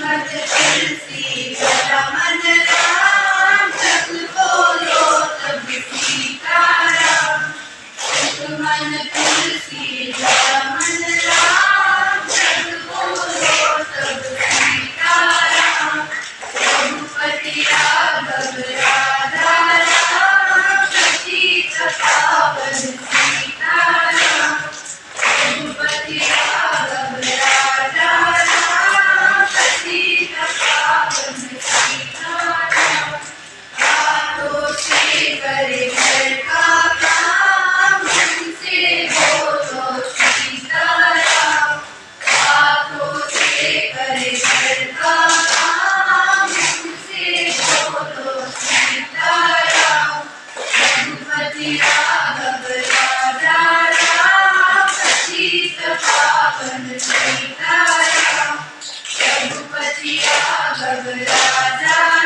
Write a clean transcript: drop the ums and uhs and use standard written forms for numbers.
तुलसी मन राम जग बोलो तब सीताराम मन तुलसी मन राम जग बोलो तब सीताराम रघुपति राघव राधा राम पतित पावन सीताराम रघुपति राघव राधा राम पतित पावन सीताराम हाथों से करे घर का काम मन से बोलो सीताराम हाथों से करे घर का काम मन से बोलो सीताराम रघुपति राघव राधा राम पतित पावन सीताराम रघुपति राघव राधा